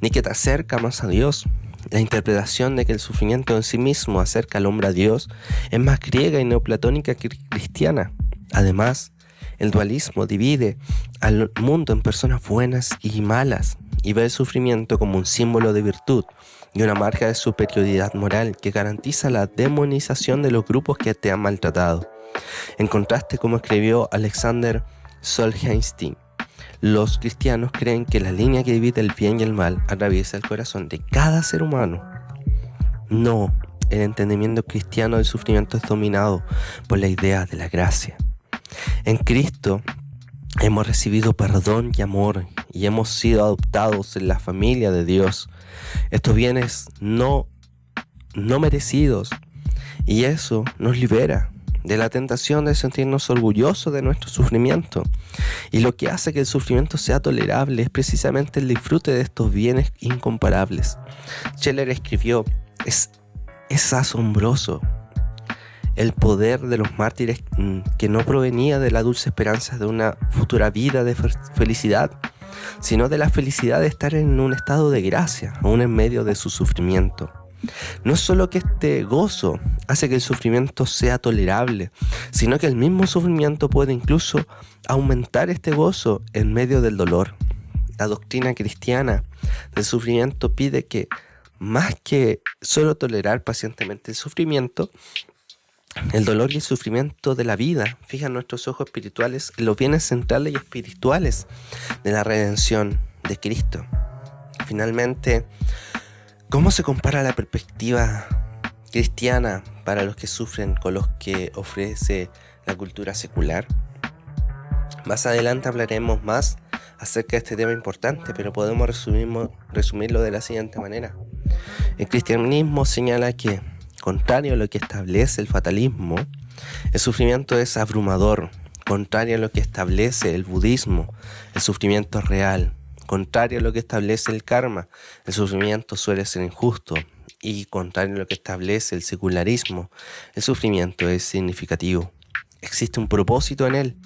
ni que te acerca más a Dios. La interpretación de que el sufrimiento en sí mismo acerca al hombre a Dios es más griega y neoplatónica que cristiana. Además, el dualismo divide al mundo en personas buenas y malas y ve el sufrimiento como un símbolo de virtud y una marca de superioridad moral que garantiza la demonización de los grupos que te han maltratado. En contraste, como escribió Alexander Solzhenitsyn, los cristianos creen que la línea que divide el bien y el mal atraviesa el corazón de cada ser humano. No, el entendimiento cristiano del sufrimiento es dominado por la idea de la gracia. En Cristo hemos recibido perdón y amor y hemos sido adoptados en la familia de Dios. Estos bienes no merecidos, y eso nos libera de la tentación de sentirnos orgullosos de nuestro sufrimiento. Y lo que hace que el sufrimiento sea tolerable es precisamente el disfrute de estos bienes incomparables. Scheller escribió: es asombroso el poder de los mártires que no provenía de la dulce esperanza de una futura vida de felicidad, sino de la felicidad de estar en un estado de gracia, aún en medio de su sufrimiento. No es solo que este gozo hace que el sufrimiento sea tolerable, sino que el mismo sufrimiento puede incluso aumentar este gozo en medio del dolor. La doctrina cristiana del sufrimiento pide que, más que solo tolerar pacientemente el sufrimiento, el dolor y el sufrimiento de la vida, fijan nuestros ojos espirituales en los bienes centrales y espirituales de la redención de Cristo. Finalmente, ¿cómo se compara la perspectiva cristiana para los que sufren con los que ofrece la cultura secular? Más adelante hablaremos más acerca de este tema importante, pero podemos resumirlo de la siguiente manera. El cristianismo señala que, contrario a lo que establece el fatalismo, el sufrimiento es abrumador. Contrario a lo que establece el budismo, el sufrimiento es real. Contrario a lo que establece el karma, el sufrimiento suele ser injusto. Y contrario a lo que establece el secularismo, el sufrimiento es significativo. Existe un propósito en él.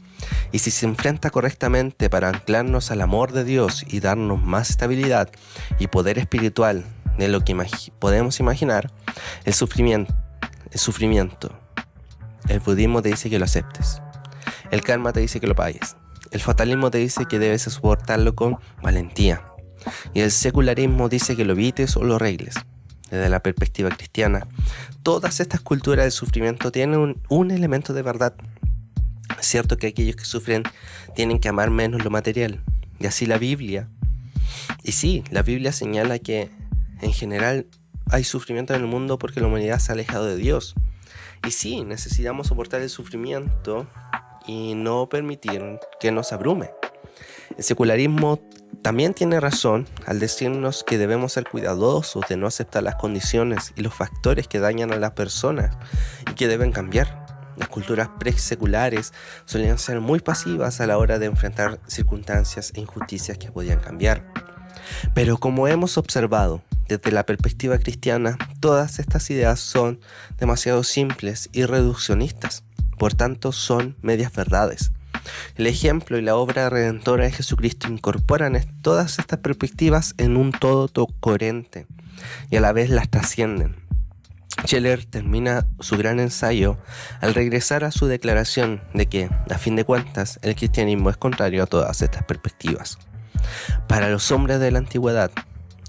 Y si se enfrenta correctamente para anclarnos al amor de Dios y darnos más estabilidad y poder espiritual de lo que podemos imaginar, el sufrimiento, el budismo te dice que lo aceptes, el karma te dice que lo pagues, el fatalismo te dice que debes soportarlo con valentía, y el secularismo dice que lo evites o lo arregles. Desde la perspectiva cristiana, todas estas culturas del sufrimiento tienen un elemento de verdad. Es cierto que aquellos que sufren tienen que amar menos lo material, y así la Biblia. Y sí, la Biblia señala que en general hay sufrimiento en el mundo porque la humanidad se ha alejado de Dios. Y sí, necesitamos soportar el sufrimiento y no permitir que nos abrume. El secularismo también tiene razón al decirnos que debemos ser cuidadosos de no aceptar las condiciones y los factores que dañan a las personas y que deben cambiar. Las culturas preseculares solían ser muy pasivas a la hora de enfrentar circunstancias e injusticias que podían cambiar. Pero como hemos observado, desde la perspectiva cristiana, todas estas ideas son demasiado simples y reduccionistas, por tanto son medias verdades. El ejemplo y la obra redentora de Jesucristo incorporan todas estas perspectivas en un todo coherente y a la vez las trascienden. Scheller termina su gran ensayo al regresar a su declaración de que, a fin de cuentas, el cristianismo es contrario a todas estas perspectivas. Para los hombres de la antigüedad,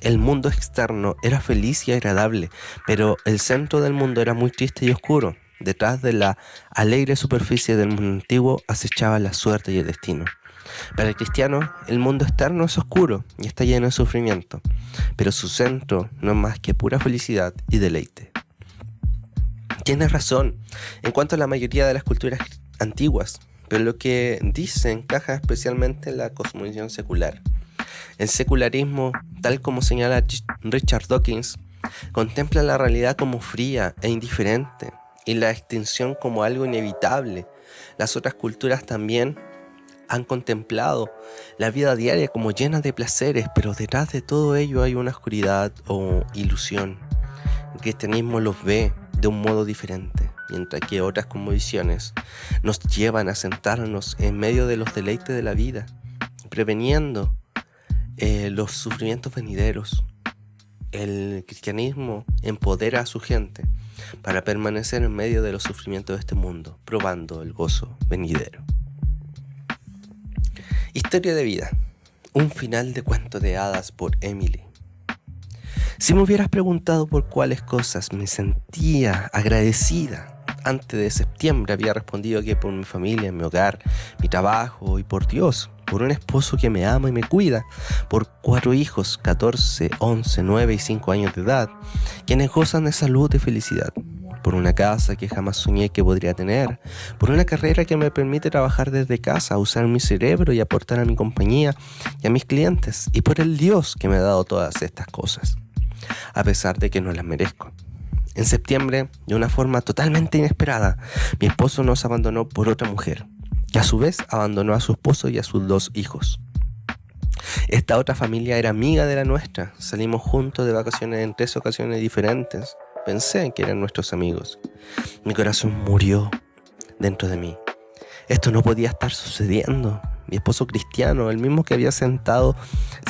el mundo externo era feliz y agradable, pero el centro del mundo era muy triste y oscuro. Detrás de la alegre superficie del mundo antiguo acechaba la suerte y el destino. Para el cristiano, el mundo externo es oscuro y está lleno de sufrimiento, pero su centro no es más que pura felicidad y deleite. Tienes razón en cuanto a la mayoría de las culturas antiguas, pero lo que dice encaja especialmente en la cosmovisión secular. El secularismo, tal como señala Richard Dawkins, contempla la realidad como fría e indiferente y la extinción como algo inevitable. Las otras culturas también han contemplado la vida diaria como llena de placeres, pero detrás de todo ello hay una oscuridad o ilusión. El cristianismo los ve de un modo diferente, mientras que otras cosmovisiones nos llevan a sentarnos en medio de los deleites de la vida, preveniendo los sufrimientos venideros. El cristianismo empodera a su gente para permanecer en medio de los sufrimientos de este mundo, probando el gozo venidero. Historia de vida. Un final de cuento de hadas por Emily. Si me hubieras preguntado por cuáles cosas me sentía agradecida antes de septiembre, había respondido que por mi familia, mi hogar, mi trabajo y por Dios, por un esposo que me ama y me cuida, por 4 hijos, 14, 11, 9 y 5 años de edad, quienes gozan de salud y felicidad, por una casa que jamás soñé que podría tener, por una carrera que me permite trabajar desde casa, usar mi cerebro y aportar a mi compañía y a mis clientes, y por el Dios que me ha dado todas estas cosas, a pesar de que no las merezco. En septiembre, de una forma totalmente inesperada, mi esposo nos abandonó por otra mujer, que a su vez abandonó a su esposo y a sus 2 hijos. Esta otra familia era amiga de la nuestra, salimos juntos de vacaciones en 3 ocasiones diferentes, pensé que eran nuestros amigos. Mi corazón murió dentro de mí. Esto no podía estar sucediendo. Mi esposo cristiano, el mismo que se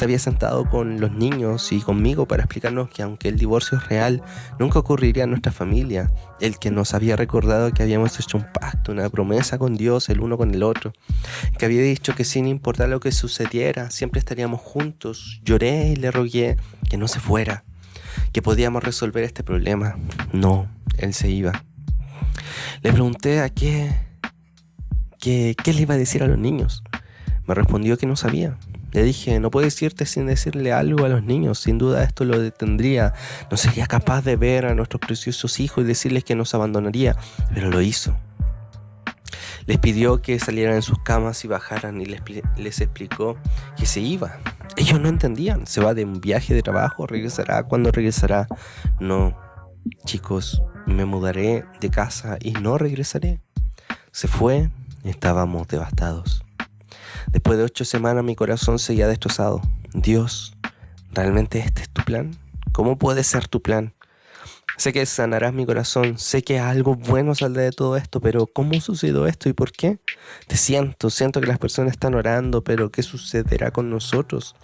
había sentado con los niños y conmigo para explicarnos que aunque el divorcio es real, nunca ocurriría en nuestra familia. El que nos había recordado que habíamos hecho un pacto, una promesa con Dios, el uno con el otro. Que había dicho que sin importar lo que sucediera, siempre estaríamos juntos. Lloré y le rogué que no se fuera, que podíamos resolver este problema. No, él se iba. Le pregunté a qué le iba a decir a los niños. Me respondió que no sabía. Le dije, no puedo decirte sin decirle algo a los niños. Sin duda esto lo detendría. No sería capaz de ver a nuestros preciosos hijos y decirles que nos abandonaría. Pero lo hizo. Les pidió que salieran en sus camas y bajaran y les explicó que se iba. Ellos no entendían. Se va de un viaje de trabajo, regresará. ¿Cuándo regresará? No, chicos, me mudaré de casa y no regresaré. Se fue y estábamos devastados. Después de 8 semanas mi corazón seguía destrozado. Dios, ¿realmente este es tu plan? ¿Cómo puede ser tu plan? Sé que sanarás mi corazón, sé que algo bueno saldrá de todo esto, pero ¿cómo sucedió esto y por qué? Siento que las personas están orando, pero ¿qué sucederá con nosotros?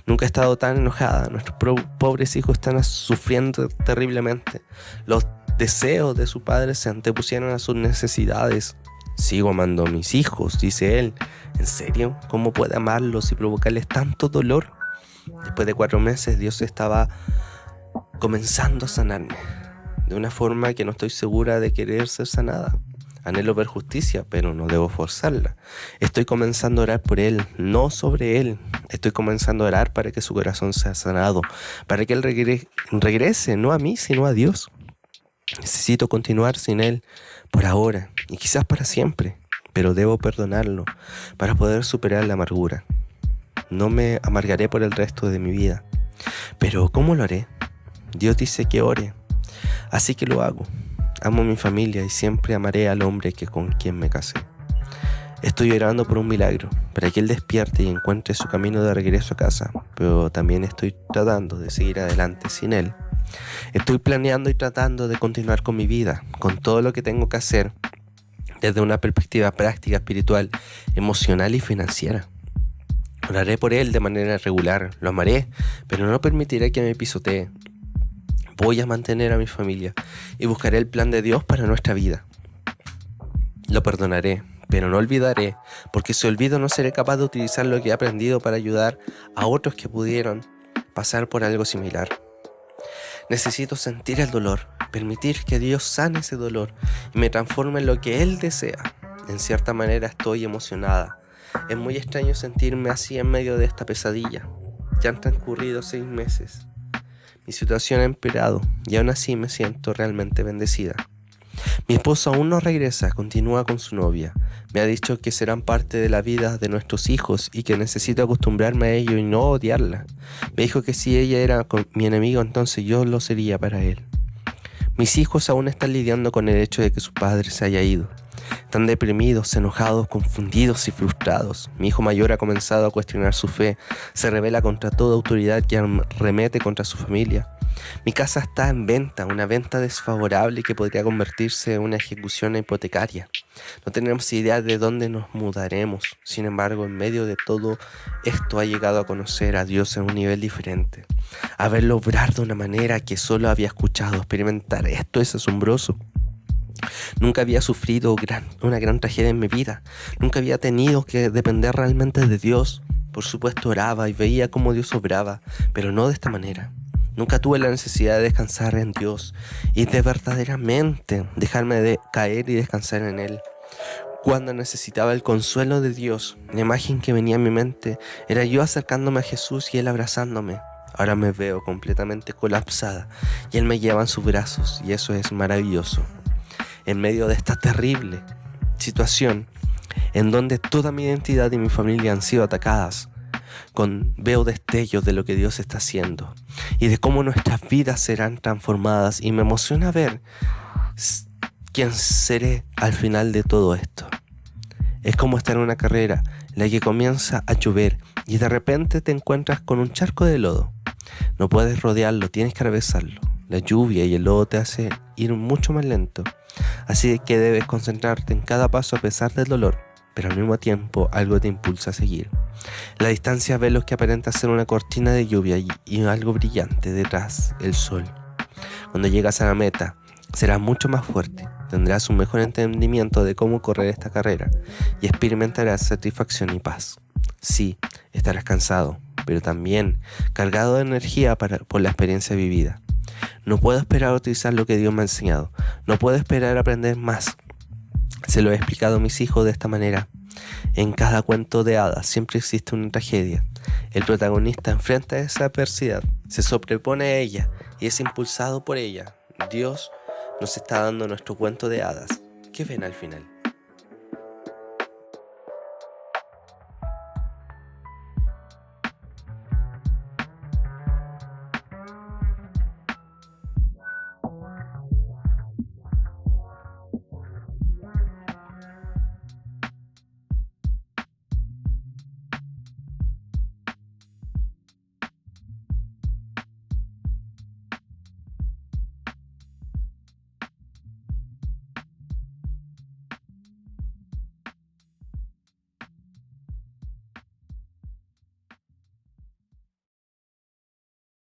Nunca he estado tan enojada, nuestros pobres hijos están sufriendo terriblemente. Los deseos de su padre se antepusieron a sus necesidades. Sigo amando a mis hijos, dice él. ¿En serio? ¿Cómo puede amarlos y provocarles tanto dolor? Después de 4 meses, Dios estaba comenzando a sanarme, de una forma que no estoy segura de querer ser sanada. Anhelo ver justicia, pero no debo forzarla. Estoy comenzando a orar por él, no sobre él. Estoy comenzando a orar para que su corazón sea sanado, para que él regrese, no a mí, sino a Dios. Necesito continuar sin él por ahora y quizás para siempre, pero debo perdonarlo para poder superar la amargura. No me amargaré por el resto de mi vida. Pero ¿cómo lo haré? Dios dice que ore, así que lo hago. Amo a mi familia y siempre amaré al hombre con quien me casé. Estoy orando por un milagro, para que él despierte y encuentre su camino de regreso a casa, pero también estoy tratando de seguir adelante sin él. Estoy planeando y tratando de continuar con mi vida, con todo lo que tengo que hacer, desde una perspectiva práctica, espiritual, emocional y financiera. Oraré por él de manera regular, lo amaré, pero no permitiré que me pisotee. Voy a mantener a mi familia y buscaré el plan de Dios para nuestra vida. Lo perdonaré, pero no olvidaré, porque si olvido no seré capaz de utilizar lo que he aprendido para ayudar a otros que pudieron pasar por algo similar. Necesito sentir el dolor, permitir que Dios sane ese dolor y me transforme en lo que Él desea. En cierta manera estoy emocionada. Es muy extraño sentirme así en medio de esta pesadilla. Ya han transcurrido 6 meses. Mi situación ha empeorado y aún así me siento realmente bendecida. Mi esposo aún no regresa, continúa con su novia. Me ha dicho que serán parte de la vida de nuestros hijos y que necesito acostumbrarme a ello y no odiarla. Me dijo que si ella era mi enemigo, entonces yo lo sería para él. Mis hijos aún están lidiando con el hecho de que su padre se haya ido. Están deprimidos, enojados, confundidos y frustrados. Mi hijo mayor ha comenzado a cuestionar su fe, se rebela contra toda autoridad que arremete contra su familia. Mi casa está en venta, una venta desfavorable que podría convertirse en una ejecución hipotecaria. No tenemos idea de dónde nos mudaremos. Sin embargo, en medio de todo esto ha llegado a conocer a Dios en un nivel diferente. A verlo obrar de una manera que solo había escuchado. Experimentar esto es asombroso. Nunca había sufrido una gran tragedia en mi vida. Nunca había tenido que depender realmente de Dios. Por supuesto oraba y veía cómo Dios obraba, pero no de esta manera. Nunca tuve la necesidad de descansar en Dios y de verdaderamente dejarme caer y descansar en Él. Cuando necesitaba el consuelo de Dios, la imagen que venía a mi mente era yo acercándome a Jesús y Él abrazándome. Ahora me veo completamente colapsada y Él me lleva en sus brazos y eso es maravilloso. En medio de esta terrible situación en donde toda mi identidad y mi familia han sido atacadas, veo destellos de lo que Dios está haciendo y de cómo nuestras vidas serán transformadas y me emociona ver quién seré al final de todo esto. Es como estar en una carrera en la que comienza a llover y de repente te encuentras con un charco de lodo. No puedes rodearlo, tienes que atravesarlo. La lluvia y el lodo te hace ir mucho más lento, así que debes concentrarte en cada paso a pesar del dolor, pero al mismo tiempo algo te impulsa a seguir. En la distancia ves lo que aparenta ser una cortina de lluvia y algo brillante detrás, el sol. Cuando llegas a la meta, serás mucho más fuerte, tendrás un mejor entendimiento de cómo correr esta carrera y experimentarás satisfacción y paz. Sí, estarás cansado, pero también cargado de energía por la experiencia vivida. No puedo esperar a utilizar lo que Dios me ha enseñado, no puedo esperar a aprender más. Se lo he explicado a mis hijos de esta manera. En cada cuento de hadas siempre existe una tragedia. El protagonista enfrenta esa adversidad, se sobrepone a ella y es impulsado por ella. Dios nos está dando nuestro cuento de hadas. ¿Qué ven al final?